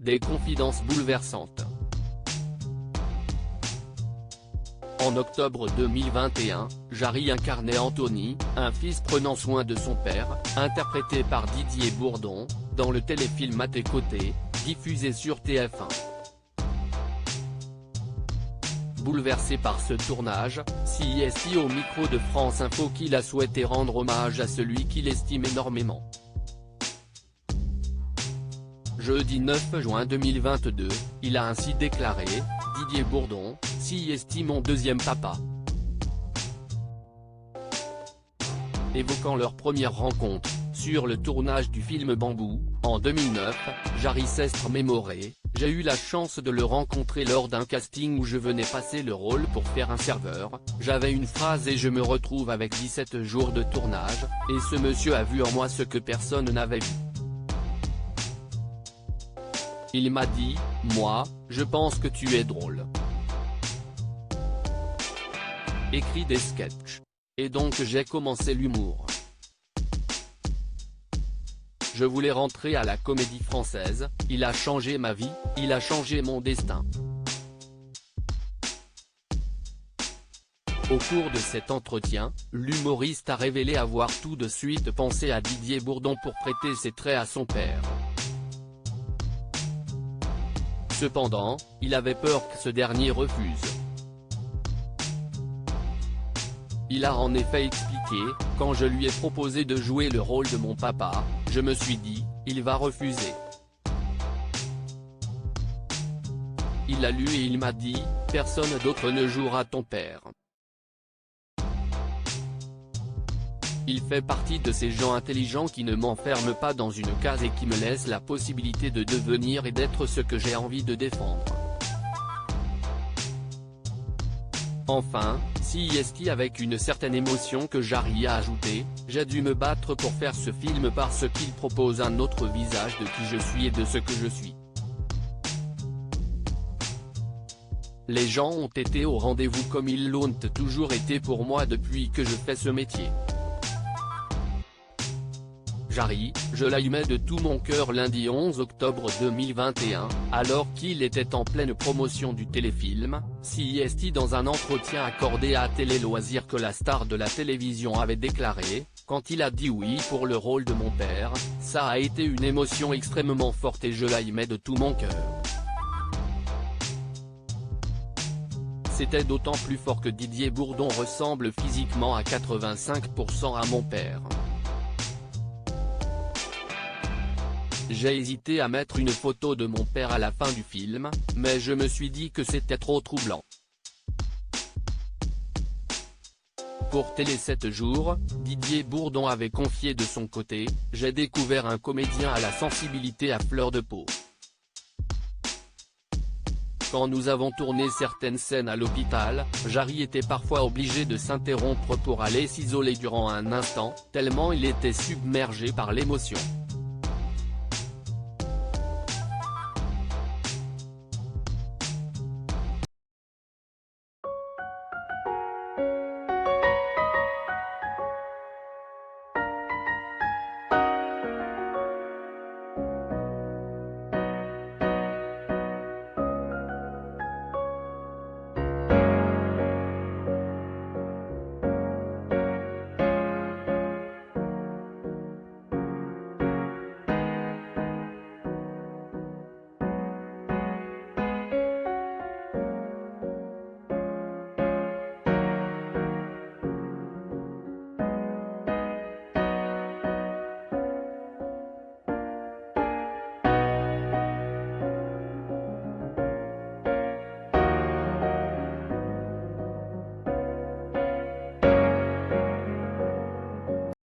Des confidences bouleversantes. En octobre 2021, Jarry incarnait Anthony, un fils prenant soin de son père, interprété par Didier Bourdon, dans le téléfilm À tes côtés, diffusé sur TF1. Bouleversé par ce tournage, CISI au micro de France Info qu'il a souhaité rendre hommage à celui qu'il estime énormément. Jeudi 9 juin 2022, il a ainsi déclaré « Didier Bourdon, CISI mon deuxième papa ». Évoquant leur première rencontre, sur le tournage du film Bambou, en 2009, Jarry s'est mémoré « J'ai eu la chance de le rencontrer lors d'un casting où je venais passer le rôle pour faire un serveur, j'avais une phrase et je me retrouve avec 17 jours de tournage, et ce monsieur a vu en moi ce que personne n'avait vu. Il m'a dit, moi, je pense que tu es drôle. Écrit des sketchs. Et donc j'ai commencé l'humour. Je voulais rentrer à la Comédie Française, il a changé ma vie, il a changé mon destin. Au cours de cet entretien, l'humoriste a révélé avoir tout de suite pensé à Didier Bourdon pour prêter ses traits à son père. Cependant, il avait peur que ce dernier refuse. Il a en effet expliqué, quand je lui ai proposé de jouer le rôle de mon papa, je me suis dit, il va refuser. Il l'a lu et il m'a dit, personne d'autre ne jouera ton père. Il fait partie de ces gens intelligents qui ne m'enferment pas dans une case et qui me laissent la possibilité de devenir et d'être ce que j'ai envie de défendre. Enfin, CISI avec une certaine émotion que Jarry a ajouté, j'ai dû me battre pour faire ce film parce qu'il propose un autre visage de qui je suis et de ce que je suis. Les gens ont été au rendez-vous comme ils l'ont toujours été pour moi depuis que je fais ce métier. Jarry, je l'aimais de tout mon cœur. Lundi 11 octobre 2021, alors qu'il était en pleine promotion du téléfilm, CISI dans un entretien accordé à Télé Loisirs que la star de la télévision avait déclaré, quand il a dit oui pour le rôle de mon père, ça a été une émotion extrêmement forte et je l'aimais de tout mon cœur. C'était d'autant plus fort que Didier Bourdon ressemble physiquement à 85% à mon père. J'ai hésité à mettre une photo de mon père à la fin du film, mais je me suis dit que c'était trop troublant. Pour Télé 7 jours, Didier Bourdon avait confié de son côté, « J'ai découvert un comédien à la sensibilité à fleur de peau. Quand nous avons tourné certaines scènes à l'hôpital, Jarry était parfois obligé de s'interrompre pour aller s'isoler durant un instant, tellement il était submergé par l'émotion.